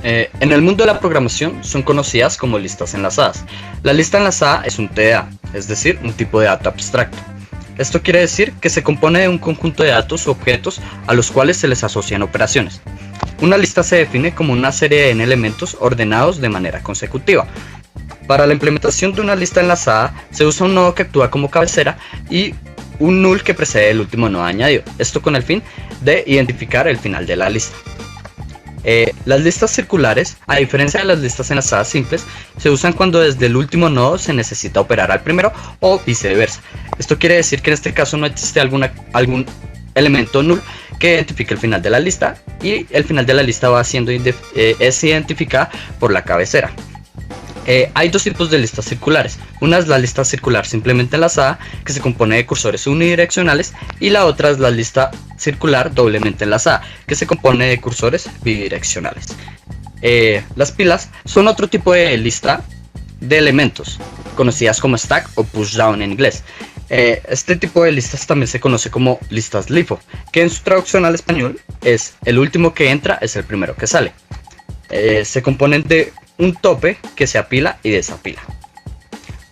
En el mundo de la programación son conocidas como listas enlazadas. La lista enlazada es un TDA, es decir, un tipo de dato abstracto. Esto quiere decir que se compone de un conjunto de datos u objetos a los cuales se les asocian operaciones. Una lista se define como una serie de n elementos ordenados de manera consecutiva. Para la implementación de una lista enlazada se usa un nodo que actúa como cabecera y un null que precede el último nodo añadido, esto con el fin de identificar el final de la lista. Las listas circulares, a diferencia de las listas enlazadas simples, se usan cuando desde el último nodo se necesita operar al primero o viceversa. Esto quiere decir que en este caso no existe algún elemento null que identifique el final de la lista y el final de la lista va siendo es identificada por la cabecera. Hay dos tipos de listas circulares. Una es la lista circular simplemente enlazada, que se compone de cursores unidireccionales, y la otra es la lista circular doblemente enlazada, que se compone de cursores bidireccionales. Las pilas son otro tipo de lista de elementos, conocidas como stack o pushdown en inglés. Este tipo de listas también se conoce como listas LIFO, que en su traducción al español es el último que entra es el primero que sale. Se componen de un tope que se apila y desapila.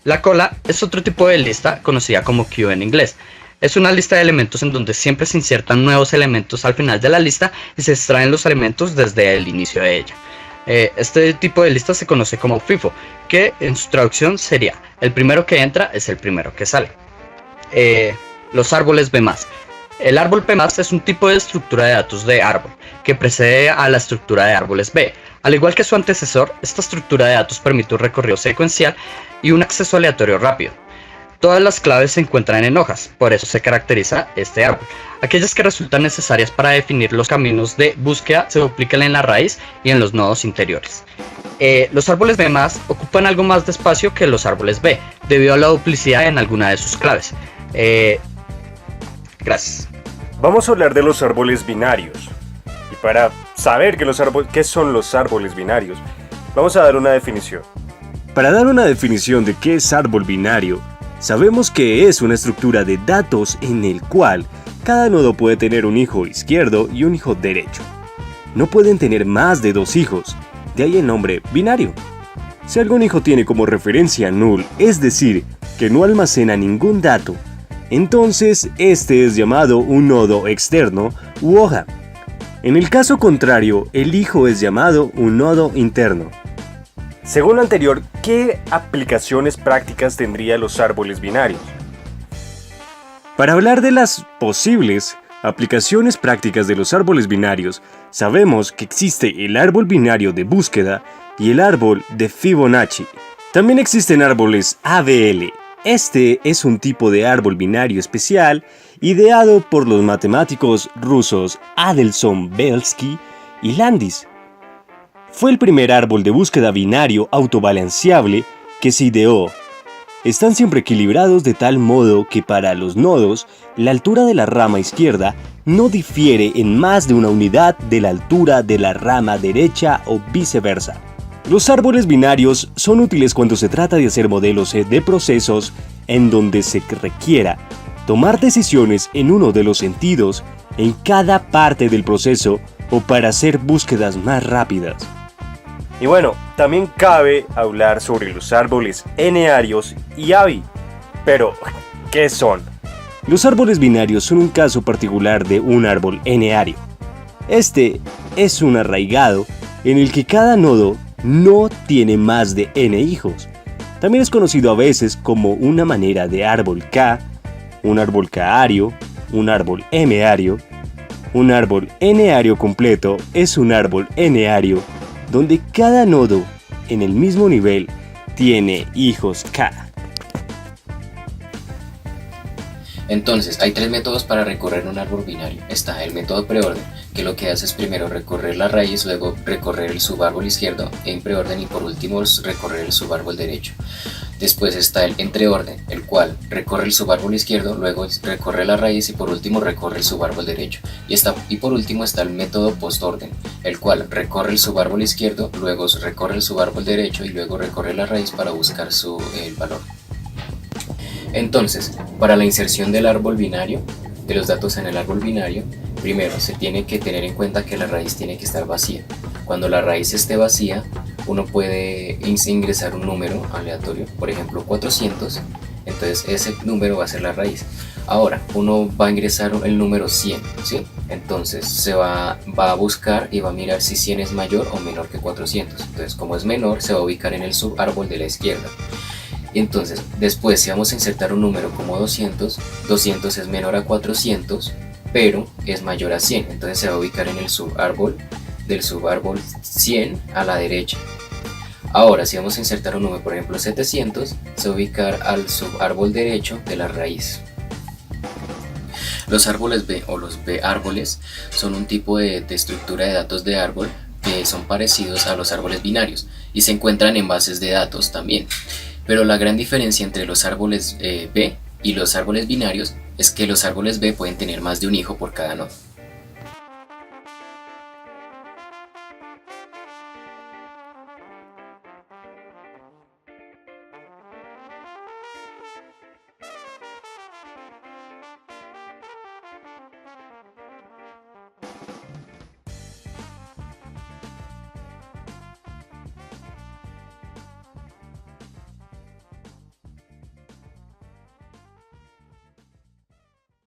La cola es otro tipo de lista conocida como queue en inglés. Es una lista de elementos en donde siempre se insertan nuevos elementos al final de la lista y se extraen los elementos desde el inicio de ella. Este tipo de lista se conoce como FIFO, que en su traducción sería el primero que entra es el primero que sale. Los árboles B+. El árbol P+ es un tipo de estructura de datos de árbol que precede a la estructura de árboles B. Al igual que su antecesor, esta estructura de datos permite un recorrido secuencial y un acceso aleatorio rápido. Todas las claves se encuentran en hojas, por eso se caracteriza este árbol. Aquellas que resultan necesarias para definir los caminos de búsqueda se duplican en la raíz y en los nodos interiores. Los árboles B+ ocupan algo más de espacio que los árboles B, debido a la duplicidad en alguna de sus claves. Gracias. Vamos a hablar de los árboles binarios. Y para saber qué son los árboles binarios, vamos a dar una definición. Para dar una definición de qué es árbol binario, sabemos que es una estructura de datos en el cual cada nodo puede tener un hijo izquierdo y un hijo derecho. No pueden tener más de dos hijos, de ahí el nombre binario. Si algún hijo tiene como referencia null, es decir, que no almacena ningún dato, entonces este es llamado un nodo externo u hoja. En el caso contrario, el hijo es llamado un nodo interno. Según lo anterior, ¿qué aplicaciones prácticas tendrían los árboles binarios? Para hablar de las posibles aplicaciones prácticas de los árboles binarios, sabemos que existe el árbol binario de búsqueda y el árbol de Fibonacci. También existen árboles ABL. Este es un tipo de árbol binario especial ideado por los matemáticos rusos Adelson Belsky y Landis. Fue el primer árbol de búsqueda binario autobalanceable que se ideó. Están siempre equilibrados de tal modo que para los nodos, la altura de la rama izquierda no difiere en más de una unidad de la altura de la rama derecha o viceversa. Los árboles binarios son útiles cuando se trata de hacer modelos de procesos en donde se requiera tomar decisiones en uno de los sentidos en cada parte del proceso o para hacer búsquedas más rápidas. Y bueno, también cabe hablar sobre los árboles n-arios y ABI. Pero, ¿qué son? Los árboles binarios son un caso particular de un árbol n-ario. Este es un arraigado en el que cada nodo no tiene más de n hijos. También es conocido a veces como una manera de árbol K, un árbol K-ario, un árbol M-ario. Un árbol n-ario completo es un árbol n-ario donde cada nodo en el mismo nivel tiene hijos K. Entonces, hay tres métodos para recorrer un árbol binario. Está el método preorden, que lo que hace es primero recorrer la raíz, luego recorrer el subárbol izquierdo en preorden y por último recorrer el subárbol derecho. Después está el entreorden, el cual recorre el subárbol izquierdo, luego recorre la raíz y por último recorre el subárbol derecho. Y por último está el método postorden, el cual recorre el subárbol izquierdo, luego recorre el subárbol derecho y luego recorre la raíz para buscar el valor. Entonces, para la inserción del árbol binario, de los datos en el árbol binario, primero se tiene que tener en cuenta que la raíz tiene que estar vacía. Cuando la raíz esté vacía, uno puede ingresar un número aleatorio, por ejemplo 400, entonces ese número va a ser la raíz. Ahora, uno va a ingresar el número 100, ¿sí? Entonces se va a buscar y va a mirar si 100 es mayor o menor que 400. Entonces, como es menor, se va a ubicar en el subárbol de la izquierda. Y entonces, después, si vamos a insertar un número como 200, 200 es menor a 400, pero es mayor a 100. Entonces se va a ubicar en el subárbol del subárbol 100 a la derecha. Ahora, si vamos a insertar un número, por ejemplo 700, se va a ubicar al subárbol derecho de la raíz. Los árboles B o los B-árboles son un tipo de estructura de datos de árbol que son parecidos a los árboles binarios y se encuentran en bases de datos también. Pero la gran diferencia entre los árboles B y los árboles binarios es que los árboles B pueden tener más de un hijo por cada nodo.